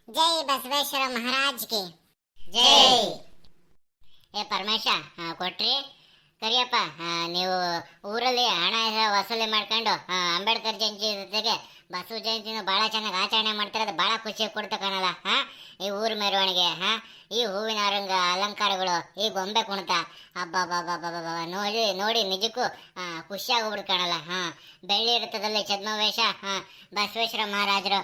ಜೈ ಬಸವೇಶ್ವರ ಮಹಾರಾಜ್ ಗೆ ಜೈ. ಏ ಪರಮೇಶ, ಕೊಟ್ರಿ ಕರಿಯಪ್ಪ. ನೀವು ಊರಲ್ಲಿ ಹಣ ವಸೂಲಿ ಮಾಡ್ಕೊಂಡು ಅಂಬೇಡ್ಕರ್ ಜಯಂತಿ ಜೊತೆಗೆ ಬಸವ ಜಯಂತಿನ ಭಾಳ ಚೆನ್ನಾಗಿ ಆಚರಣೆ ಮಾಡ್ತಿರೋದು ಭಾಳ ಖುಷಿ ಕೊಡ್ತ ಕಾಣಲ್ಲ. ಈ ಊರ ಮೆರವಣಿಗೆ, ಈ ಹೂವಿನ ಅಲಂಕಾರಗಳು, ಈ ಗೊಂಬೆ ಕುಣಿತ, ಹಬ್ಬ ನೋಡಿ ನೋಡಿ ನಿಜಕ್ಕೂ ಖುಷಿಯಾಗೋಗ್ಬಿಡ್ ಕಾಣಲ್ಲ. ಬೆಳ್ಳಿ ರಥದಲ್ಲಿ ಛದ್ಮವೇಷ, ಬಸವೇಶ್ವರ ಮಹಾರಾಜರು,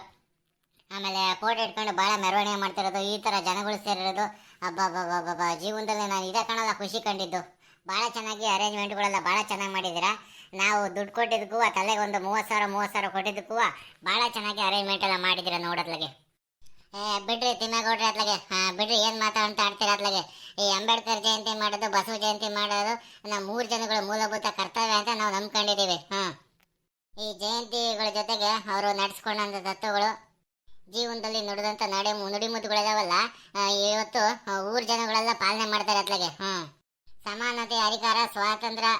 ಆಮೇಲೆ ಫೋಟೋ ಇಟ್ಕೊಂಡು ಭಾಳ ಮೆರವಣಿಗೆ ಮಾಡ್ತಿರೋದು, ಈ ಥರ ಜನಗಳು ಸೇರಿರೋದು, ಹಬ್ಬ ಜೀವನದಲ್ಲಿ ನಾನು ಇದೇ ಕಾಣಲ್ಲ ಖುಷಿ ಕಂಡಿದ್ದು. ಭಾಳ ಚೆನ್ನಾಗಿ ಅರೇಂಜ್ಮೆಂಟ್ಗಳೆಲ್ಲ ಭಾಳ ಚೆನ್ನಾಗಿ ಮಾಡಿದ್ದೀರಾ. ನಾವು ದುಡ್ಡು ಕೊಟ್ಟಿದ್ದಕ್ಕೂ ತಲೆಗೆ ಒಂದು 30,000 ಕೊಟ್ಟಿದ್ದಕ್ಕೂ ಭಾಳ ಚೆನ್ನಾಗಿ ಅರೇಂಜ್ಮೆಂಟ್ ಎಲ್ಲ ಮಾಡಿದ್ದೀರಾ ನೋಡೋದ್ಲಾಗೆ. ಬಿಡ್ರಿ ತಿಮ್ಮೇಗೌಡ್ರಿ ಅತ್ಲಾಗೆ, ಬಿಡ್ರಿ ಏನು ಮಾತಾಡ್ತಾ ಆಡ್ತೀರ ಅತ್ಲಾಗೆ. ಈ ಅಂಬೇಡ್ಕರ್ ಜಯಂತಿ ಮಾಡೋದು, ಬಸವ ಜಯಂತಿ ಮಾಡೋದು ನಮ್ಮ 3 ಜನಗಳ ಮೂಲಭೂತ ಕರ್ತವ್ಯ ಅಂತ ನಾವು ನಂಬ್ಕೊಂಡಿದ್ದೀವಿ. ಈ ಜಯಂತಿಗಳ ಜೊತೆಗೆ ಅವರು ನಡೆಸ್ಕೊಂಡಂಥ ತತ್ವಗಳು, ಜೀವನದಲ್ಲಿ ನುಡಿದಂಥ ನುಡಿಮುತ್ತುಗಳಿದಾವಲ್ಲ, ಇವತ್ತು ಊರ್ ಜನಗಳೆಲ್ಲ ಪಾಲನೆ ಮಾಡ್ತಾರೆ ಅತ್ಲಾಗೆ. ಸಮಾನತೆ, ಅಧಿಕಾರ, ಸ್ವಾತಂತ್ರ್ಯ,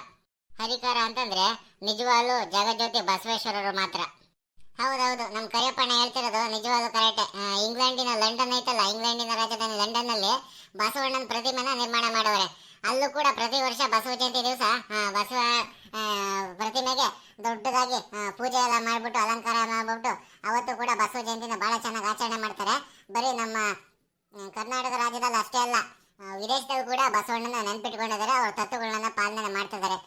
ಅಧಿಕಾರ ಅಂತಂದ್ರೆ ನಿಜವಾಗ್ಲೂ ಜಗಜ್ಯೋತಿ ಬಸವೇಶ್ವರರು ಮಾತ್ರ. ಹೌದೌದು, ನಮ್ಮ ಕರಿಯಪ್ಪಣ್ಣ ಹೇಳ್ತಿರೋದು ನಿಜವಾಗ್ಲೂ ಕರೆಕ್ಟೆ. ಇಂಗ್ಲೆಂಡಿನ ಲಂಡನ್ ಐತಲ್ಲ, ಇಂಗ್ಲೆಂಡಿನ ರಾಜಧಾನಿ ಲಂಡನ್ ನಲ್ಲಿ ಬಸವಣ್ಣನ ಪ್ರತಿಮೆನ ನಿರ್ಮಾಣ ಮಾಡವ್ರೆ. ಅಲ್ಲೂ ಕೂಡ ಪ್ರತಿ ವರ್ಷ ಬಸವ ಜಯಂತಿ ದಿವಸ ಬಸವ ಪ್ರತಿಮೆಗೆ ದೊಡ್ಡದಾಗಿ ಪೂಜೆ ಎಲ್ಲ ಮಾಡ್ಬಿಟ್ಟು ಅಲಂಕಾರ ಮಾಡ್ಬಿಟ್ಟು ಅವತ್ತು ಕೂಡ ಬಸವ ಜಯಂತಿನ ಬಹಳ ಚೆನ್ನಾಗಿ ಆಚರಣೆ ಮಾಡ್ತಾರೆ. ಬರೀ ನಮ್ಮ ಕರ್ನಾಟಕ ರಾಜ್ಯದಲ್ಲಿ ಅಷ್ಟೇ ಅಲ್ಲ, ವಿದೇಶದಲ್ಲಿ ಕೂಡ ಬಸವಣ್ಣನ ನೆನ್ಪಿಟ್ಕೊಂಡಿದ್ದಾರೆ, ಅವ್ರ ತತ್ವಗಳನ್ನ ಪಾಲನೆ ಮಾಡ್ತಿದ್ದಾರೆ.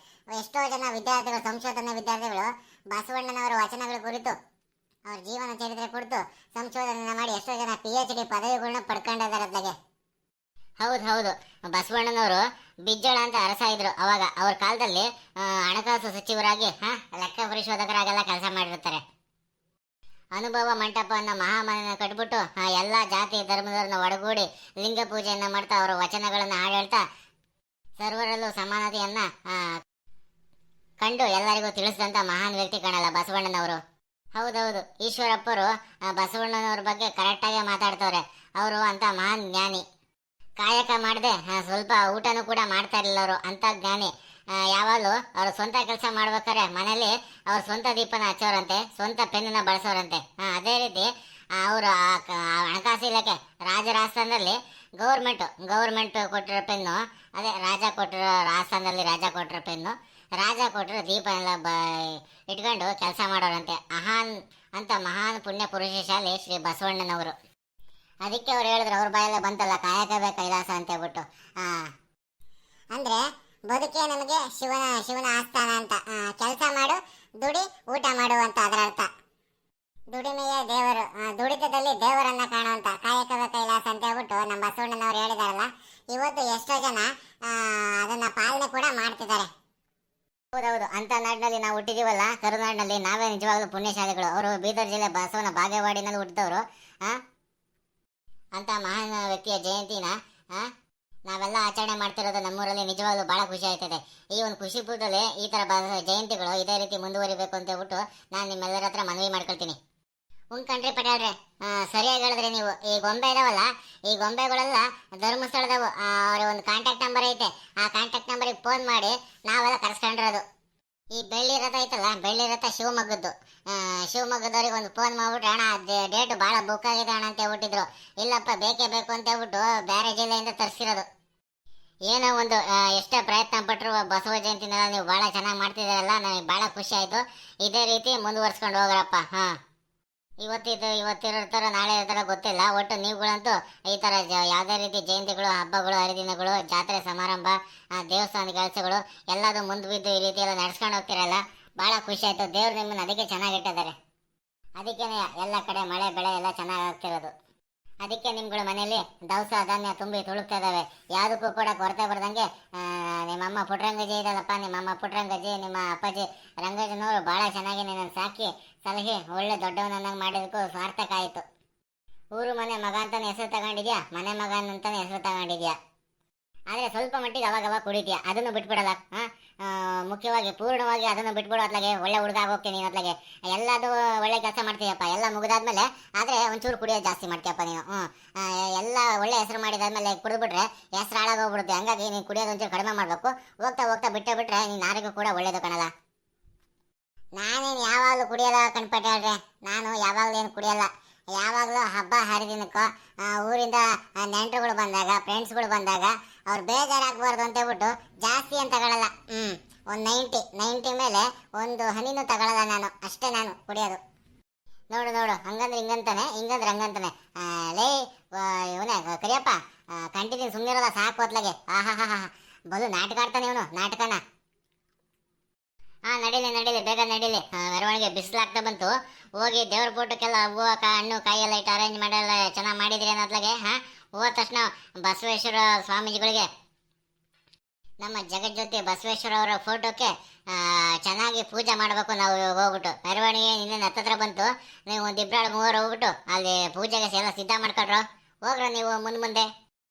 ಎಷ್ಟೋ ಜನ ವಿದ್ಯಾರ್ಥಿಗಳು, ಸಂಶೋಧನಾ ವಿದ್ಯಾರ್ಥಿಗಳು ಬಸವಣ್ಣನವರ ವಚನಗಳ ಕುರಿತು ಅವ್ರ ಜೀವನ ಚರಿತ್ರೆ ಕುರಿತು ಸಂಶೋಧನೆ ಮಾಡಿ ಎಷ್ಟೋ ಜನ PhD ಪದವಿಗಳನ್ನ ಪಡ್ಕೊಂಡಿದ್ದಾರೆ ಅದ್ಲಾಗೆ. ಹೌದು, ಬಸವಣ್ಣನವರು ಬಿಜ್ಜಳ ಅಂತ ಅರಸ ಇದ್ರು. ಅವಾಗ ಅವ್ರ ಕಾಲದಲ್ಲಿ ಹಣಕಾಸು ಸಚಿವರಾಗಿ ಲೆಕ್ಕ ಪರಿಶೋಧಕರಾಗೆಲ್ಲ ಕೆಲಸ ಮಾಡಿರ್ತಾರೆ. ಅನುಭವ ಮಂಟಪ ಅನ್ನೋ ಮಹಾಮನೆನ ಕಟ್ಬಿಟ್ಟು ಎಲ್ಲ ಜಾತಿ ಧರ್ಮದವ್ರನ್ನ ಒಡಗೂಡಿ ಲಿಂಗ ಪೂಜೆಯನ್ನ ಮಾಡ್ತಾ ಅವರ ವಚನಗಳನ್ನ ಹಾಡೇಳ್ತಾ ಸರ್ವರಲ್ಲೂ ಸಮಾನತೆಯನ್ನ ಕಂಡು ಎಲ್ಲರಿಗೂ ತಿಳಿಸಿದಂತ ಮಹಾನ್ ವ್ಯಕ್ತಿ ಕಾಣಲ್ಲ ಬಸವಣ್ಣನವರು. ಹೌದೌದು, ಈಶ್ವರಪ್ಪರು ಬಸವಣ್ಣನವ್ರ ಬಗ್ಗೆ ಕರೆಕ್ಟಾಗಿ ಮಾತಾಡ್ತವ್ರೆ. ಅವರು ಅಂತ ಮಹಾನ್ ಜ್ಞಾನಿ. ಕಾಯಕ ಮಾಡದೆ ಸ್ವಲ್ಪ ಊಟನೂ ಕೂಡ ಮಾಡ್ತಾ ಇರಲಿಲ್ಲ ಅವರು, ಅಂತ ಜ್ಞಾನಿ. ಯಾವಾಗಲೂ ಅವ್ರು ಸ್ವಂತ ಕೆಲಸ ಮಾಡ್ಬೇಕಾರೆ ಮನೇಲಿ ಅವ್ರ ಸ್ವಂತ ದೀಪನ ಹಚ್ಚೋರಂತೆ, ಸ್ವಂತ ಪೆನ್ನ ಬಳಸೋರಂತೆ. ಅದೇ ರೀತಿ ಅವರು ಹಣಕಾಸು ಇಲಾಖೆ ರಾಜರಾಜಸ್ಥಾನದಲ್ಲಿ ಗೌರ್ಮೆಂಟ್ ಕೊಟ್ಟಿರೋ ಪೆನ್ನು, ಅದೇ ರಾಜ ಕೊಟ್ಟಿರೋ ರಾಜಸ್ಥಾನದಲ್ಲಿ ರಾಜ ಕೊಟ್ಟಿರೋ ಪೆನ್ನು, ರಾಜ ಕೊಟ್ಟಿರೋ ದೀಪ ಎಲ್ಲ ಇಟ್ಕೊಂಡು ಕೆಲಸ ಮಾಡೋರಂತೆ. ಅಂತ ಮಹಾನ್ ಪುಣ್ಯ ಪುರುಷಶಾಲಿ ಶ್ರೀ ಬಸವಣ್ಣನವರು. ಅದಕ್ಕೆ ಅವ್ರು ಹೇಳಿದ್ರು, ಅವ್ರ ಬಾಯಲ್ಲೇ ಬಂತಲ್ಲ, ಕಾಯಕವೇ ಕೈಲಾಸ ಅಂತ ಹೇಳ್ಬಿಟ್ಟು. ಅಂದ್ರೆ ಬದುಕೆ ನಮಗೆ ಶಿವನ ಆಸ್ಥಾನ ಅಂತ. ಕೆಲಸ ಮಾಡು, ದುಡಿ, ಊಟ ಮಾಡು ಅಂತ ಅದರ ಅರ್ಥ. ದುಡಿಮೆಯೇ ದೇವರು, ದುಡಿತದಲ್ಲಿ ದೇವರನ್ನ ಕಾಣುವಂತ ಕಾಯಕವೇ ಕೈಲಾಸ ಅಂತ ಹೇಳ್ಬಿಟ್ಟು ನಮ್ಮ ಬಸವಣ್ಣನವ್ರು ಹೇಳಿದಾರಲ್ಲ. ಇವತ್ತು ಎಷ್ಟೋ ಜನ ಅದನ್ನ ಪಾಲನೆ ಕೂಡ ಮಾಡ್ತಿದ್ದಾರೆ. ಹೌದೌದು, ಅಂತ ನಾಡಿನಲ್ಲಿ ನಾವು ಹುಟ್ಟಿದೀವಲ್ಲ, ಕರುನಾಡಿನಲ್ಲಿ, ನಾವೇ ನಿಜವಾಗ್ಲೂ ಪುಣ್ಯಶಾಲಿಗಳು. ಅವರು ಬೀದರ್ ಜಿಲ್ಲೆ ಬಸವನ ಬಾಗೇವಾಡಿನಲ್ಲಿ ಹುಟ್ಟಿದವರು. ಅಂತ ಮಹಾನ್ ವ್ಯಕ್ತಿಯ ಜಯಂತಿನ ನಾವೆಲ್ಲ ಆಚರಣೆ ಮಾಡ್ತಿರೋದು ನಮ್ಮೂರಲ್ಲಿ ನಿಜವಾಗ್ಲೂ ಬಹಳ ಖುಷಿ ಆಯ್ತದೆ. ಈ ಒಂದು ಖುಷಿ ಪೂಟದಲ್ಲಿ ಈ ತರ ಜಯಂತಿಗಳು ಇದೇ ರೀತಿ ಮುಂದುವರಿಬೇಕು ಅಂತ ಹೇಳ್ಬಿಟ್ಟು ನಾನು ನಿಮ್ಮೆಲ್ಲರ ಹತ್ರ ಮನವಿ ಮಾಡ್ಕೊಳ್ತೀನಿ. ಕಣ್ರಿ ಪಟಾಳ್ರೆ, ಸರಿಯಾಗಿ ಹೇಳಿದ್ರೆ ನೀವು. ಈ ಗೊಂಬೆ ಇದಾವಲ್ಲ, ಈ ಗೊಂಬೆಗಳೆಲ್ಲ ಧರ್ಮಸ್ಥಳದವು. ಅವ್ರ ಒಂದು ಕಾಂಟ್ಯಾಕ್ಟ್ ನಂಬರ್ ಐತೆ, ಆ ಕಾಂಟ್ಯಾಕ್ಟ್ ನಂಬರಿಗೆ ಫೋನ್ ಮಾಡಿ ನಾವೆಲ್ಲ ಕರ್ಸ್ಕೊಂಡಿರೋದು. ಈ ಬೆಳ್ಳಿ ರಥ ಐತಲ್ಲ, ಬೆಳ್ಳಿ ರಥ ಶಿವಮೊಗ್ಗದವ್ರಿಗೆ ಒಂದು ಫೋನ್ ಮಾಡ್ಬಿಟ್ರೆ, ಅಣ್ಣ ಡೇಟ್ ಭಾಳ ಬುಕ್ ಆಗಿದೆ ಅಣ್ಣ ಅಂತ ಹೇಳ್ಬಿಟ್ಟಿದ್ರು. ಇಲ್ಲಪ್ಪ, ಬೇಕೇ ಬೇಕು ಅಂತ ಹೇಳ್ಬಿಟ್ಟು ಬೇರೆ ಜಿಲ್ಲೆಯಿಂದ ತರಿಸಿರೋದು. ಏನೋ ಒಂದು ಎಷ್ಟೇ ಪ್ರಯತ್ನ ಪಟ್ಟರು ಬಸವ ಜಯಂತಿನೆಲ್ಲ ನೀವು ಭಾಳ ಚೆನ್ನಾಗಿ ಮಾಡ್ತಿದ್ದೀರಲ್ಲ, ನನಗೆ ಭಾಳ ಖುಷಿ ಆಯಿತು. ಇದೇ ರೀತಿ ಮುಂದುವರ್ಸ್ಕೊಂಡು ಹೋಗ್ರಪ್ಪ. ಇವತ್ತಿರೋ ಥರ ನಾಳೆ ಇರೋ ಥರ ಗೊತ್ತಿಲ್ಲ. ಒಟ್ಟು ನೀವುಗಳಂತೂ ಈ ಥರ ಯಾವುದೇ ರೀತಿ ಜಯಂತಿಗಳು, ಹಬ್ಬಗಳು, ಹರಿದಿನಗಳು, ಜಾತ್ರೆ ಸಮಾರಂಭ, ದೇವಸ್ಥಾನ ಕೆಲಸಗಳು ಎಲ್ಲದೂ ಮುಂದೆ ಈ ರೀತಿ ಎಲ್ಲ ನಡ್ಸ್ಕೊಂಡು ಹೋಗ್ತಿರಲ್ಲ, ಭಾಳ ಖುಷಿ ಆಯಿತು. ದೇವ್ರು ನಿಮ್ಮನ್ನು ಅದಕ್ಕೆ ಚೆನ್ನಾಗಿಟ್ಟಿದ್ದಾರೆ. ಅದಕ್ಕೇ ಎಲ್ಲ ಕಡೆ ಮಳೆ ಬೆಳೆ ಎಲ್ಲ ಚೆನ್ನಾಗಿ ಆಗ್ತಿರೋದು. ಅದಕ್ಕೆ ನಿಮ್ಗಳ ಮನೇಲಿ ದವಸ ಧಾನ್ಯ ತುಂಬಿ ತುಳುಕ್ತಾ ಇದಾವೆ. ಯಾವುದಕ್ಕೂ ಕೂಡ ಕೊರತೆ ಬರ್ದಂಗೆ ನಿಮ್ಮಮ್ಮ ಪುಟ್ರಂಗಜ್ಜಿ ಇದಲ್ಲಪ್ಪ, ನಿಮ್ಮಮ್ಮ ಪುಟ್ರಂಗಜ್ಜಿ, ನಿಮ್ಮ ಅಪ್ಪಾಜಿ ರಂಗಜ್ಜನವರು ಭಾಳ ಚೆನ್ನಾಗಿ ನಿನ್ನನ್ನು ಸಾಕಿ ಸಲಹೆ ಒಳ್ಳೆ ದೊಡ್ಡವನನ್ನಾಗಿ ಮಾಡಿದಕ್ಕೂ ಸಾರ್ಥಕ ಆಯಿತು. ಊರು ಮನೆ ಮಗ ಅಂತಾನೆ ಹೆಸರು ತಗೊಂಡಿದ್ಯಾ, ಮನೆ ಮಗ ಅಂತಾನೆ ಹೆಸರು ತಗೊಂಡಿದ್ಯಾ. ಆದರೆ ಸ್ವಲ್ಪ ಮಟ್ಟಿಗೆ ಅವಾಗ ಕುಡಿತೀಯ, ಅದನ್ನು ಬಿಟ್ಬಿಡಲ್ಲ. ಮುಖ್ಯವಾಗಿ ಪೂರ್ಣವಾಗಿ ಅದನ್ನು ಬಿಟ್ಬಿಡು. ಅತ್ಲಾಗೆ ಒಳ್ಳೆ ಹುಡುಗ ಹೋಗ್ತೀನಿ ನೀನು. ಅತ್ಲಾಗೆ ಎಲ್ಲದು ಒಳ್ಳೆ ಕೆಲಸ ಮಾಡ್ತೀಯಪ್ಪ, ಎಲ್ಲ ಮುಗಿದಾದ್ಮೇಲೆ ಆದರೆ ಒಂಚೂರು ಕುಡಿಯೋದು ಜಾಸ್ತಿ ಮಾಡ್ತೀಯಪ್ಪ ನೀನು. ಎಲ್ಲ ಒಳ್ಳೆ ಹೆಸರು ಮಾಡಿದಾದ್ಮೇಲೆ ಕುಡಿದ್ಬಿಟ್ರೆ ಹೆಸರು ಹಾಳಾಗೋಗ್ಬಿಡುತ್ತೆ. ಹಂಗಾಗಿ ನೀನು ಕುಡಿಯೋದು ಒಂಚೂರು ಕಡಿಮೆ ಮಾಡಬೇಕು. ಹೋಗ್ತಾ ಬಿಟ್ಟರೆ ನೀನು ಆರೋಗ್ಯ ಕೂಡ ಒಳ್ಳೇದು ಕಾಣಲ್ಲ. ನಾನೇನು ಯಾವಾಗಲೂ ಕುಡಿಯೋಲ್ಲ ಕಣ್ಪಟ್ಟೆ. ನಾನು ಯಾವಾಗಲೂ ಏನು ಕುಡಿಯಲ್ಲ. ಯಾವಾಗಲೂ ಹಬ್ಬ ಹರಿದಿನಕ್ಕೋ ಊರಿಂದ ನೆಂಟರುಗಳು ಬಂದಾಗ ಫ್ರೆಂಡ್ಸ್ಗಳು ಬಂದಾಗ ಅವ್ರು ಬೇಜಾರಾಗಬಾರ್ದು ಅಂತ ಹೇಳ್ಬಿಟ್ಟು ಜಾಸ್ತಿ ಏನು ತಗೊಳ್ಳಲ್ಲ. ಒಂದು 90 ಮೇಲೆ ಒಂದು ಹನಿನೂ ತಗೊಳ್ಳಲ್ಲ ನಾನು, ಅಷ್ಟೇ ನಾನು ಕುಡಿಯೋದು. ನೋಡು ನೋಡು, ಹಂಗಂದ್ರೆ ಹಿಂಗಂತಾನೆ, ಹಿಂಗಂದ್ರೆ ಹಂಗಂತಾನೆ. ಲೇ ಇವನೇ ಕರಿಯಪ್ಪ, ಕಂಟಿನ್ಯೂ ಸುಮ್ಮನಿರಲ್ಲ ಸಾಕು ಹೊತ್ಲಾಗೆ. ಆಹಾ ಹಾ ಹಾ, ಬಲು ನಾಟಕ ಆಡ್ತಾನೆ ಇವನು, ನಾಟಕನ. ನಡೀಲಿ ನಡೀಲಿ, ಬೇಗ ನಡೀಲಿ. ಮೆರವಣಿಗೆ ಬಿಸಿಲಾಗ್ತಾ ಬಂತು. ಹೋಗಿ ದೇವ್ರ ಫೋಟೋಕ್ಕೆಲ್ಲ ಹೂವು ಹಣ್ಣು ಕಾಯಿ ಎಲ್ಲ ಇಟ್ಟು ಅರೇಂಜ್ ಮಾಡಲ್ಲ ಚೆನ್ನಾಗಿ ಮಾಡಿದ್ರಿ ಅನ್ನೋದ್ಲಾಗೆ. ಹೋದ ತಕ್ಷಣ ಬಸವೇಶ್ವರ ಸ್ವಾಮೀಜಿಗಳಿಗೆ, ನಮ್ಮ ಜಗಜ್ಯೋತಿ ಬಸವೇಶ್ವರ ಅವರ ಫೋಟೋಕ್ಕೆ ಚೆನ್ನಾಗಿ ಪೂಜೆ ಮಾಡಬೇಕು ನಾವು ಹೋಗ್ಬಿಟ್ಟು. ಮೆರವಣಿಗೆ ನಿನ್ನೆ ಹತ್ತತ್ರ ಬಂತು, ನೀವು ಒಂದು ಇಬ್ಬರು ಮೂವರು ಹೋಗ್ಬಿಟ್ಟು ಅಲ್ಲಿ ಪೂಜೆಗೆ ಎಲ್ಲ ಸಿದ್ಧ ಮಾಡ್ಕೊಡ್ರು. ಹೋಗ್ರ ನೀವು ಮುಂದೆ.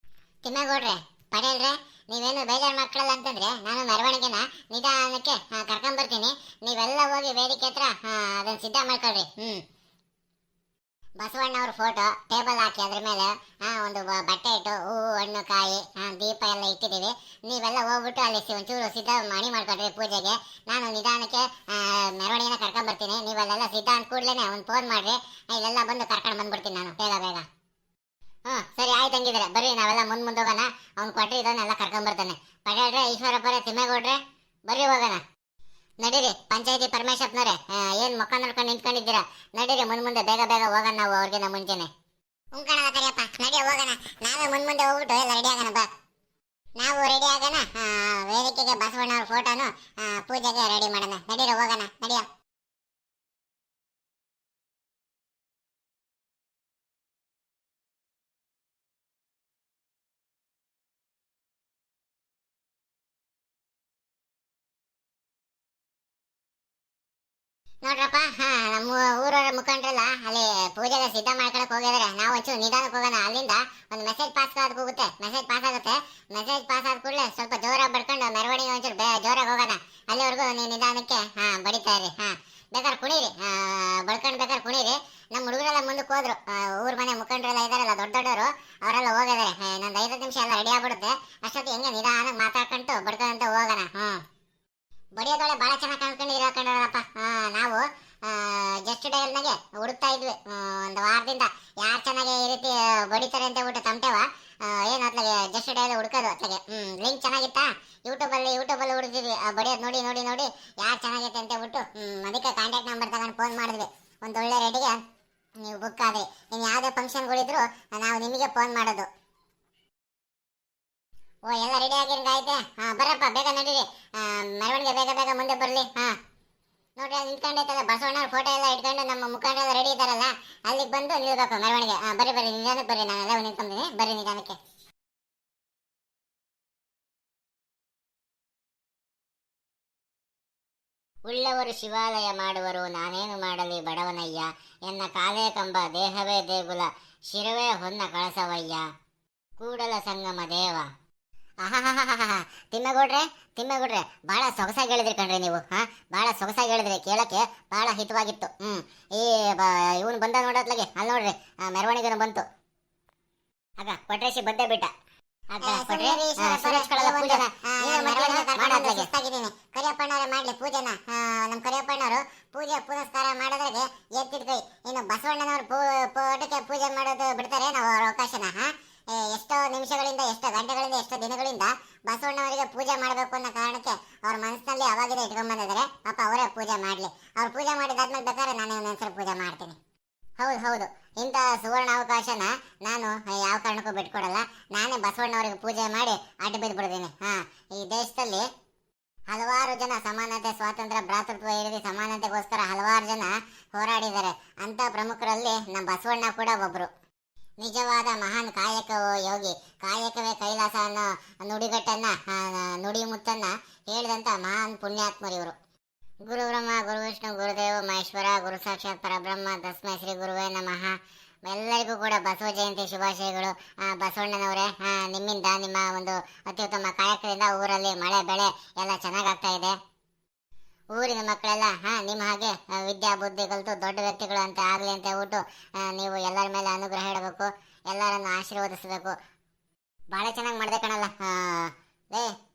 ತಿಮ್ಮೇಗೌಡ್ರೆ, ಪಡೇಲ್ರೆ, ನೀವೇನು ಬೇಜಾರು ಮಾಡ್ಕೊಳ್ಳಲ್ಲ ಅಂತಂದ್ರೆ ನಾನು ಮೆರವಣಿಗೆನ ನಿಧಾನಕ್ಕೆ ಕರ್ಕೊಂಬರ್ತೀನಿ. ನೀವೆಲ್ಲ ಹೋಗಿ ವೇದಿಕೆ ಹತ್ರ ಅದನ್ನ ಸಿದ್ಧ ಮಾಡ್ಕೊಳ್ರಿ. ಬಸವಣ್ಣ ಅವ್ರ ಫೋಟೋ ಟೇಬಲ್ ಹಾಕಿ ಅದ್ರ ಮೇಲೆ ಒಂದು ಬಟ್ಟೆ ಇಟ್ಟು ಹೂವು ಹಣ್ಣು ಕಾಯಿ ದೀಪ ಎಲ್ಲ ಇಟ್ಟಿದ್ದೀವಿ. ನೀವೆಲ್ಲ ಹೋಗ್ಬಿಟ್ಟು ಅಲ್ಲಿ ಒಂಚೂರು ಸಿದ್ಧ ಮಾಡ್ಕೊಳ್ರಿ ಪೂಜೆಗೆ. ನಾನು ನಿಧಾನಕ್ಕೆ ಮೆರವಣಿಗೆನ ಕರ್ಕೊಂಬರ್ತೀನಿ. ನೀವೆಲ್ಲ ಸಿದ್ಧ ಅಂದ ಕೂಡ್ಲೇನೆ ಒಂದು ಫೋನ್ ಮಾಡ್ರಿ, ಇಲ್ಲೆಲ್ಲ ಬಂದು ಕರ್ಕೊಂಡು ಬಂದ್ಬಿಡ್ತೀನಿ ನಾನು ಬೇಗ ಬೇಗ. ಸರಿ ಆಯ್ತು, ಹಂಗಿದ್ರೆ ಬರ್ರಿ, ನಾವೆಲ್ಲ ಮುಂದೆ ಹೋಗೋಣ. ಅವ್ನು ಕೊಟ್ಟರೆ ಇದನ್ನೆಲ್ಲ ಕರ್ಕೊಂಬರ್ತಾನೆ. ಪಡೇಳ್ರೆ, ಈಶ್ವರಪ್ಪರೇ, ತಿಮ್ಮೇಗೌಡ್ರೆ, ಬರ್ರಿ ಹೋಗೋಣ. ನಡೀರಿ ಪಂಚಾಯತಿ ಪರಮೇಶಪ್ಪನವ್ರೆ, ಏನು ಮುಖ ನೋಡ್ಕೊಂಡು ನಿಂತ್ಕೊಂಡಿದ್ದೀರಾ? ನಡೀರಿ ಮುಂದೆ ಬೇಗ ಬೇಗ ಹೋಗೋಣ ನಾವು ಅವ್ರಿಗಿನ ಮುಂಚೆನೆ. ಕಣವ ಕರಿಯಪ್ಪ, ನಡಿ ಹೋಗೋಣ. ನಾವೇ ಮುಂದೆ ಹೋಗ್ಬಿಟ್ಟು ಎಲ್ಲ ರೆಡಿ ಆಗೋಣ ಬಾ. ನಾವು ರೆಡಿ ಆಗೋಣ, ವೇದಿಕೆಗೆ ಬಸವಣ್ಣ ಅವ್ರ ಫೋಟೋನು ಪೂಜೆಗೆ ರೆಡಿ ಮಾಡೋಣ. ನಡೀರಿ ಹೋಗೋಣ, ನಡಿಯ. ನೋಡ್ರಪ್ಪ, ನಮ್ಮ ಊರವರ ಮುಖಂಡ್ರಲ್ಲ ಅಲ್ಲಿ ಪೂಜೆಗೆ ಸಿದ್ಧ ಮಾಡ್ಕೊಳಕ್ ಹೋಗಿದಾರೆ. ನಾವು ಒಂಚೂರು ನಿಧಾನಕ್ಕೆ ಹೋಗೋಣ. ಅಲ್ಲಿಂದ ಒಂದು ಮೆಸೇಜ್ ಪಾಸ್ ಹೋಗುತ್ತೆ. ಮೆಸೇಜ್ ಪಾಸ್ ಆದ ಕೂಡಲೇ ಸ್ವಲ್ಪ ಜೋರಾಗಿ ಬಡ್ಕೊಂಡು ಮೆರವಣಿಗೆ ಒಂಚೂರು ಜೋರಾಗಿ ಹೋಗೋಣ. ಅಲ್ಲಿವರೆಗೂ ನೀವು ನಿಧಾನಕ್ಕೆ ಬಡಿತಾ ಇರಿ. ಬೇಕಾದ್ರೆ ಕುಣೀರಿ, ಬಡ್ಕೊಂಡು ಬೇಕಾದ್ರೆ ಕುಣೀರಿ. ನಮ್ಮ ಹುಡುಗರೆಲ್ಲ ಮುಂದಕ್ಕೆ ಹೋದ್ರು. ಊರ್ ಮನೆ ಮುಖಂಡರೆಲ್ಲ ಇದಾರಲ್ಲ, ದೊಡ್ಡವರು, ಅವರೆಲ್ಲ ಹೋಗಿದ್ದಾರೆ. ಇನ್ನೊಂದು 5 ನಿಮಿಷ ಎಲ್ಲ ರೆಡಿ ಆಗ್ಬಿಡುತ್ತೆ. ಅಷ್ಟೊತ್ತಿಗೆ ಹೆಂಗೆ ನಿಧಾನಕ್ಕೆ ಮಾತಾಡ್ಕೊಂಡು ಬಡ್ಕೊಂತ ಹೋಗೋಣ. ಬಡಿಯೋದೊಳೆ ಭಾಳ ಚೆನ್ನಾಗಿ ಕಾಣ್ಕೊಂಡಿದ್ದೀರ ಕಣ್ರಪ್ಪ. ನಾವು ಜಸ್ಟ್ ಡಯಲ್ನಾಗೆ ಹುಡುಕ್ತಾ ಇದ್ವಿ ಒಂದು ವಾರದಿಂದ, ಯಾರು ಚೆನ್ನಾಗಿ ಈ ರೀತಿ ಬಡಿತಾರೆ ಅಂತ ಹೇಳ್ಬಿಟ್ಟು ತಮಟೆವ ಏನು ಅತ್ಲಾಗೆ ಜಸ್ಟ್ ಡಯಲ್ ಹುಡ್ಕೋದು. ಅತ್ಲಾಗೆ ಲಿಂಕ್ ಚೆನ್ನಾಗಿತ್ತಾ, ಯೂಟ್ಯೂಬಲ್ಲಿ ಹುಡುಕಿದ್ವಿ. ಬಡಿಯೋದು ನೋಡಿ ನೋಡಿ ನೋಡಿ ಯಾರು ಚೆನ್ನಾಗೈತೆ ಅಂತ ಹೇಳ್ಬಿಟ್ಟು ಅದಕ್ಕೆ ಕಾಂಟ್ಯಾಕ್ಟ್ ನಂಬರ್ ತಗೊಂಡು ಫೋನ್ ಮಾಡಿದ್ವಿ. ಒಂದು ಒಳ್ಳೆ ರೆಡಿಗೆ ನೀವು ಬುಕ್ ಆದ್ರಿ. ಇನ್ನು ಯಾವುದೇ ಫಂಕ್ಷನ್ಗಳಿದ್ರು ನಾವು ನಿಮಗೆ ಫೋನ್ ಮಾಡೋದು. ಎಲ್ಲ ರೆಡಿ ಆಗಿರಂಗ ಐತೆ. ಬರಪ್ಪ, ಬೇಗ ನಡೀರಿ, ಮೆರವಣಿಗೆ ಬೇಗ ಬೇಗ ಮುಂದೆ ಬರಲಿ. ನೋಡ್ರಿ, ಅಲ್ಲಿ ನಿಂತ್ಕೊಂಡೈತಲ್ಲ ಬಸವಣ್ಣ ಫೋಟೋ ಎಲ್ಲ ಇಟ್ಕೊಂಡು ನಮ್ಮ ಮುಖಂಡರೆಲ್ಲ ರೆಡಿ ಇದ್ದಾರಲ್ಲ, ಅಲ್ಲಿಗೆ ಬಂದು ನಿಲ್ಬೇಕು ಮೆರವಣಿಗೆ. ಬರ್ರಿ ನಿಧಾನಕ್ಕೆ ಬರ್ರಿ, ನಾನೆಲ್ಲ ನಿಂತ್ಕೊಂಡಿದ್ದೀನಿ, ಬರ್ರಿ ನಿಧಾನಕ್ಕೆ. ಉಳ್ಳವರು ಶಿವಾಲಯ ಮಾಡುವರು, ನಾನೇನು ಮಾಡಲಿ ಬಡವನಯ್ಯ. ಎನ್ನ ಕಾಲೇ ಕಂಬ ದೇಹವೇ ದೇಗುಲ, ಶಿರವೇ ಹೊನ್ನ ಕಳಸವಯ್ಯ, ಕೂಡಲ ಸಂಗಮ ದೇವ. ತಿಮ್ಮೇಗೌಡ್ರೆ, ಬಹಳ ಸೊಗಸಾಗಿ ಹೇಳಿದ್ರಿ ಕಣ್ರಿ ನೀವು. ಬಹಳ ಸೊಗಸಾಗಿ ಹೇಳಿದ್ರಿ, ಕೇಳಕ್ಕೆ ಬಹಳ ಹಿತವಾಗಿತ್ತು. ಈ ಇವನು ಬಂದ ನೋಡತ್ಲಾಗೆ ಅಲ್ಲಿ ನೋಡ್ರಿ, ಮೆರವಣಿಗೆನು ಬಂತು. ಆಗ ಕೊಟ್ರೇಶಿ ಬಂದೇ ಬಿಟ್ಟ. ಕರಿಯಪ್ಪಣ್ಣವ್ರೆ ಮಾಡ್ಲಿ ಪೂಜೆನ. ನಮ್ ಕರಿಯಪ್ಪಣ್ಣವರು ಪೂಜೆ ಪುನಸ್ಕಾರ ಮಾಡೋದ್ರಾಗೆ ಎತ್ತಿಡ್ಕೈ. ಇನ್ನು ಬಸವಣ್ಣನವ್ರು ಫೋಟೋಕ್ಕೆ ಪೂಜೆ ಮಾಡೋದು ಬಿಡ್ತಾರೆ ನಾವು ಅವ್ರ ಅವಕಾಶನ. ಎಷ್ಟೋ ನಿಮಿಷಗಳಿಂದ, ಎಷ್ಟೋ ಗಂಟೆಗಳಿಂದ, ಎಷ್ಟೋ ದಿನಗಳಿಂದ ಬಸವಣ್ಣವರಿಗೆ ಪೂಜೆ ಮಾಡಬೇಕು ಅನ್ನೋ ಕಾರಣಕ್ಕೆ ಅವ್ರ ಮನಸ್ಸಿನಲ್ಲಿ ಅವಾಗಿಂದ ಇಟ್ಕೊಂಡ್ ಬಂದಿದ್ದಾರೆ. ಪಾಪ ಅವರೇ ಪೂಜೆ ಮಾಡ್ಲಿ. ಅವ್ರು ಪೂಜೆ ಮಾಡಿದಾದ್ಮೇಲೆ ಬೇಕಾದ್ರೆ ನಾನೇ ಒಂದೊಂದ್ಸರಿ ಪೂಜೆ ಮಾಡ್ತೀನಿ. ಹೌದು, ಇಂಥ ಸುವರ್ಣ ಅವಕಾಶನ ನಾನು ಯಾವ ಕಾರಣಕ್ಕೂ ಬಿಟ್ಕೊಡಲ್ಲ. ನಾನೇ ಬಸವಣ್ಣವರಿಗೆ ಪೂಜೆ ಮಾಡಿ ಅಡ್ಡ ಬಿದ್ದು ಬಿಡ್ತೀನಿ. ಈ ದೇಶದಲ್ಲಿ ಹಲವಾರು ಜನ ಸಮಾನತೆ, ಸ್ವಾತಂತ್ರ್ಯ, ಭ್ರಾತೃತ್ವ ಇರಲಿ ಸಮಾನತೆಗೋಸ್ಕರ ಹಲವಾರು ಜನ ಹೋರಾಡಿದ್ದಾರೆ. ಅಂತ ಪ್ರಮುಖರಲ್ಲಿ ನಮ್ಮ ಬಸವಣ್ಣ ಕೂಡ ಒಬ್ರು. ನಿಜವಾದ ಮಹಾನ್ ಕಾಯಕವೋ ಯೋಗಿ, ಕಾಯಕವೇ ಕೈಲಾಸ ಅನ್ನೋ ನುಡಿಗಟ್ಟನ್ನ, ನುಡಿ ಮುತ್ತನ್ನ ಹೇಳಿದಂತ ಮಹಾನ್ ಪುಣ್ಯಾತ್ಮರು ಇವರು. ಗುರು ಬ್ರಹ್ಮ ಗುರು ವಿಷ್ಣು ಗುರುದೇವ ಮಹೇಶ್ವರ, ಗುರು ಸಾಕ್ಷಾತ್ ಪರಬ್ರಹ್ಮ ತಸ್ಮೈ ಶ್ರೀ ಗುರುವೇ ನಮಃ. ಎಲ್ಲರಿಗೂ ಕೂಡ ಬಸವ ಜಯಂತಿ ಶುಭಾಶಯಗಳು. ಬಸವಣ್ಣನವರೇ, ನಿಮ್ಮಿಂದ, ನಿಮ್ಮ ಒಂದು ಅತ್ಯುತ್ತಮ ಕಾಯಕದಿಂದ ಊರಲ್ಲಿ ಮಳೆ ಬೆಳೆ ಎಲ್ಲ ಚೆನ್ನಾಗಾಗ್ತಾ ಇದೆ. ಊರಿನ ಮಕ್ಕಳೆಲ್ಲ ನಿಮ್ಮ ಹಾಗೆ ವಿದ್ಯಾ ಬುದ್ಧಿ ಕಲಿತು ದೊಡ್ಡ ವ್ಯಕ್ತಿಗಳು ಅಂತ ಆಗಲಿ ಅಂತ ಹೇಳ್ಬಿಟ್ಟು ನೀವು ಎಲ್ಲರ ಮೇಲೆ ಅನುಗ್ರಹ ಇಡಬೇಕು, ಎಲ್ಲರನ್ನು ಆಶೀರ್ವದಿಸಬೇಕು. ಭಾಳ ಚೆನ್ನಾಗಿ ಮಾಡಿದೆ ಕಣಲ್ಲ.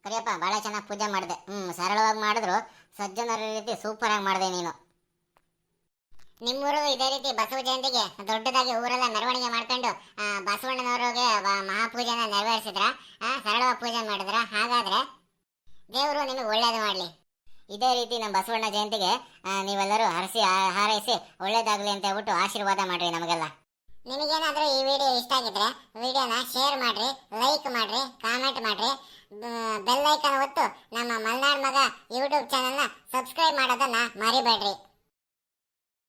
ಕರಿಯಪ್ಪ, ಭಾಳ ಚೆನ್ನಾಗಿ ಪೂಜೆ ಮಾಡಿದೆ. ಸರಳವಾಗಿ ಮಾಡಿದ್ರು, ಸಜ್ಜನರ ರೀತಿ ಸೂಪರಾಗಿ ಮಾಡಿದೆ ನೀನು. ನಿಮ್ಮೂರು ಇದೇ ರೀತಿ ಬಸವ ಜಯಂತಿಗೆ ದೊಡ್ಡದಾಗಿ ಊರೆಲ್ಲ ಮೆರವಣಿಗೆ ಮಾಡ್ಕೊಂಡು ಬಸವಣ್ಣನವ್ರಿಗೆ ಮಹಾಪೂಜೆನ ನೆರವೇರಿಸಿದ್ರ ಸರಳವಾಗಿ ಪೂಜೆ ಮಾಡಿದ್ರ? ಹಾಗಾದ್ರೆ ದೇವರು ನಿಮಗೆ ಒಳ್ಳೇದು ಮಾಡಲಿ. ಇದೇ ರೀತಿ ನಮ್ಮ ಬಸವಣ್ಣ ಜಯಂತಿಗೆ ನೀವೆಲ್ಲರೂ ಹರಸಿ ಹಾರೈಸಿ ಒಳ್ಳೇದಾಗ್ಲಿ ಅಂತ ಹೇಳ್ಬಿಟ್ಟು ಆಶೀರ್ವಾದ ಮಾಡ್ರಿ ನಮಗೆಲ್ಲ. ನಿಮಗೇನಾದ್ರೂ ಈ ವಿಡಿಯೋ ಇಷ್ಟ ಆಗಿದ್ರೆ ವಿಡಿಯೋನ ಶೇರ್ ಮಾಡ್ರಿ, ಲೈಕ್ ಮಾಡ್ರಿ, ಕಾಮೆಂಟ್ ಮಾಡ್ರಿ, ಬೆಲ್ ಐಕಾನ್ ಒತ್ತು ನಮ್ಮ ಮಲ್ನಾಡ್ ಮಗ ಯೂಟ್ಯೂಬ್ ಚಾನೆಲ್ನ ಸಬ್ಸ್ಕ್ರೈಬ್ ಮಾಡೋದನ್ನ ಮರಿಬೇಡ್ರಿ.